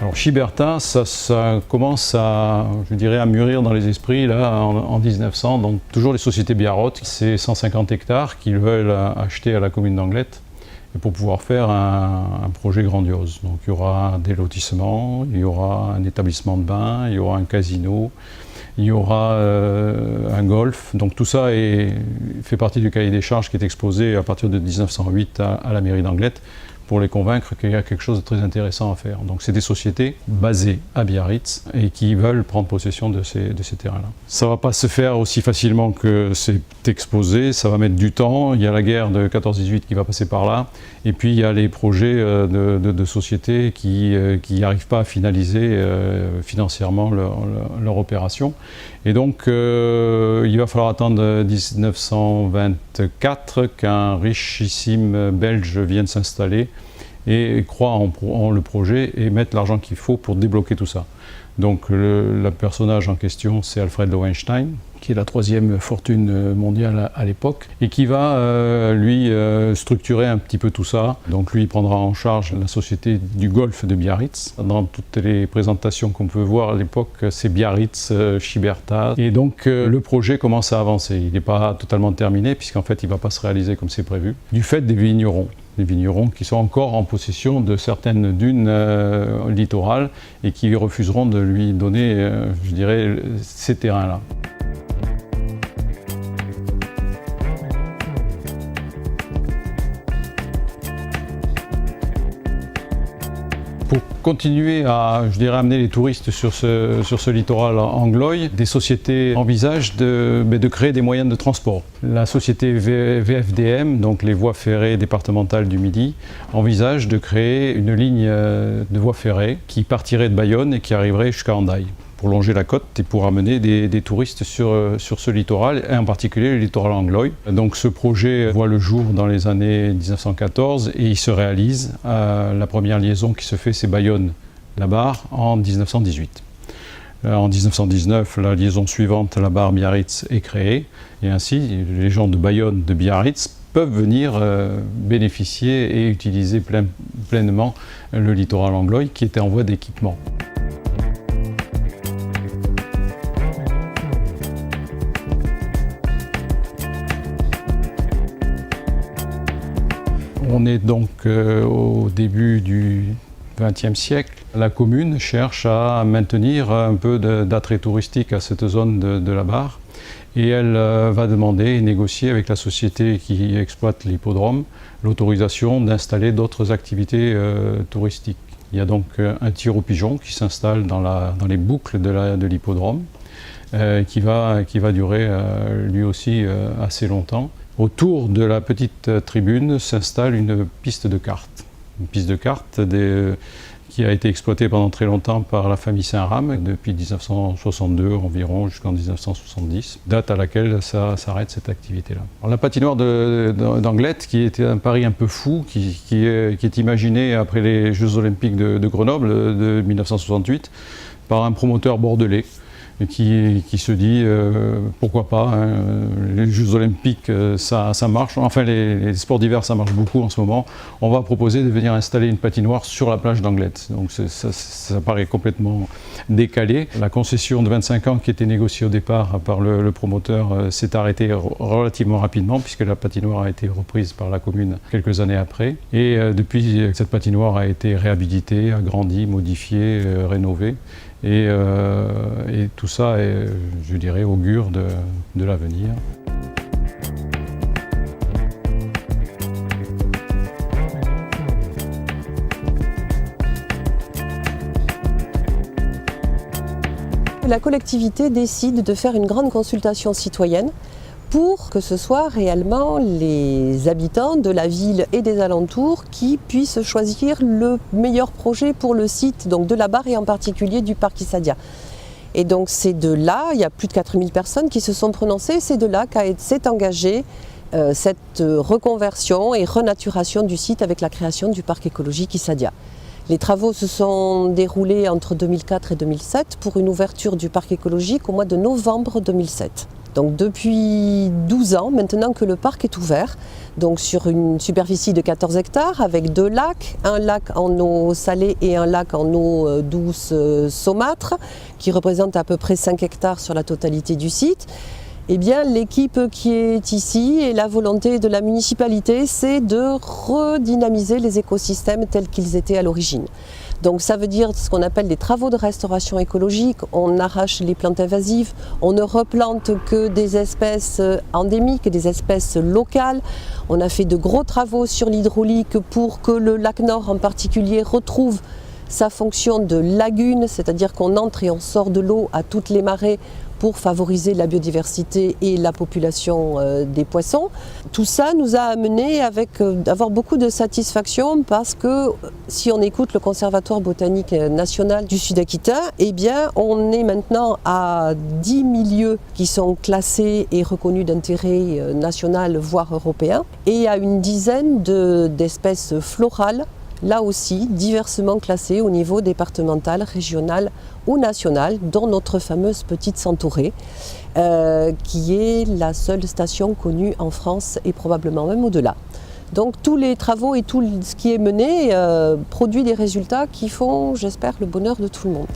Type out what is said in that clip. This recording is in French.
Alors Chiberta, ça commence à, je dirais, à mûrir dans les esprits là, en 1900, donc toujours les sociétés Biarrot, c'est 150 hectares qu'ils veulent acheter à la commune d'Anglet pour pouvoir faire un projet grandiose. Donc il y aura des lotissements, il y aura un établissement de bain, il y aura un casino, il y aura un golf. Donc tout ça fait partie du cahier des charges qui est exposé à partir de 1908 à la mairie d'Anglet pour les convaincre qu'il y a quelque chose de très intéressant à faire. Donc c'est des sociétés basées à Biarritz et qui veulent prendre possession de ces terrains-là. Ça ne va pas se faire aussi facilement que c'est exposé, ça va mettre du temps. Il y a la guerre de 14-18 qui va passer par là, et puis il y a les projets de sociétés qui n'arrivent pas à finaliser financièrement leur opération. Et donc il va falloir attendre 1924 qu'un richissime Belge vienne s'installer et croit en le projet et mettre l'argent qu'il faut pour débloquer tout ça. Donc le personnage en question, c'est Alfred Lowenstein, qui est la troisième fortune mondiale à l'époque, et qui va lui structurer un petit peu tout ça. Donc lui, il prendra en charge la société du golfe de Biarritz. Dans toutes les présentations qu'on peut voir à l'époque, c'est Biarritz, Chiberta. Et donc le projet commence à avancer. Il n'est pas totalement terminé, puisqu'en fait, il ne va pas se réaliser comme c'est prévu, du fait des vignerons. Les vignerons qui sont encore en possession de certaines dunes littorales et qui refuseront de lui donner, je dirais, ces terrains-là. Pour continuer à, je dirais, amener les touristes sur ce littoral anglois, des sociétés envisagent de créer des moyens de transport. La société VFDM, donc les voies ferrées départementales du Midi, envisage de créer une ligne de voie ferrée qui partirait de Bayonne et qui arriverait jusqu'à Hendaye, pour longer la côte et pour amener des touristes sur ce littoral, et en particulier le littoral anglois. Donc ce projet voit le jour dans les années 1914 et il se réalise. La première liaison qui se fait, c'est Bayonne-La Barre en 1918. En 1919, la liaison suivante, La Barre-Biarritz, est créée, et ainsi les gens de Bayonne, de Biarritz, peuvent venir bénéficier et utiliser pleinement le littoral anglois qui était en voie d'équipement. On est donc au début du XXe siècle. La commune cherche à maintenir un peu d'attrait touristique à cette zone de la Barre, et elle va demander et négocier avec la société qui exploite l'hippodrome l'autorisation d'installer d'autres activités touristiques. Il y a donc un tir aux pigeons qui s'installe dans les boucles de l'hippodrome, qui va durer lui aussi assez longtemps. Autour de la petite tribune s'installe une piste de cartes. Une piste de cartes qui a été exploitée pendant très longtemps par la famille Saint-Rame, depuis 1962 environ jusqu'en 1970, date à laquelle s'arrête cette activité-là. La patinoire d'Anglet, qui était un pari un peu fou, qui est imaginé après les Jeux Olympiques de Grenoble de 1968 par un promoteur bordelais, qui se dit pourquoi pas, hein, les Jeux Olympiques ça marche, enfin les sports d'hiver ça marche beaucoup en ce moment, on va proposer de venir installer une patinoire sur la plage d'Anglet. Donc ça paraît complètement décalé. La concession de 25 ans qui était négociée au départ par le promoteur s'est arrêtée relativement rapidement, puisque la patinoire a été reprise par la commune quelques années après, et depuis cette patinoire a été réhabilitée, agrandie, modifiée, rénovée. Et tout ça, je dirais, augure de l'avenir. La collectivité décide de faire une grande consultation citoyenne pour que ce soit réellement les habitants de la ville et des alentours qui puissent choisir le meilleur projet pour le site, donc de la Barre et en particulier du parc Issadia. Et donc c'est de là, il y a plus de 4000 personnes qui se sont prononcées, c'est de là s'est engagée cette reconversion et renaturation du site avec la création du parc écologique Issadia. Les travaux se sont déroulés entre 2004 et 2007 pour une ouverture du parc écologique au mois de novembre 2007. Donc depuis 12 ans maintenant que le parc est ouvert, donc sur une superficie de 14 hectares avec 2 lacs, un lac en eau salée et un lac en eau douce saumâtre qui représente à peu près 5 hectares sur la totalité du site. Eh bien, l'équipe qui est ici et la volonté de la municipalité, c'est de redynamiser les écosystèmes tels qu'ils étaient à l'origine. Donc ça veut dire ce qu'on appelle des travaux de restauration écologique. On arrache les plantes invasives, on ne replante que des espèces endémiques, des espèces locales. On a fait de gros travaux sur l'hydraulique pour que le lac Nord en particulier retrouve sa fonction de lagune, c'est-à-dire qu'on entre et on sort de l'eau à toutes les marées pour favoriser la biodiversité et la population des poissons. Tout ça nous a amené d'avoir beaucoup de satisfaction parce que si on écoute le Conservatoire botanique national du Sud-Aquitaine, eh bien on est maintenant à 10 milieux qui sont classés et reconnus d'intérêt national voire européen et à une dizaine d'espèces florales, là aussi diversement classées au niveau départemental, régional ou national, dont notre fameuse Petite Centaurée, qui est la seule station connue en France et probablement même au-delà. Donc tous les travaux et tout ce qui est mené produit des résultats qui font, j'espère, le bonheur de tout le monde.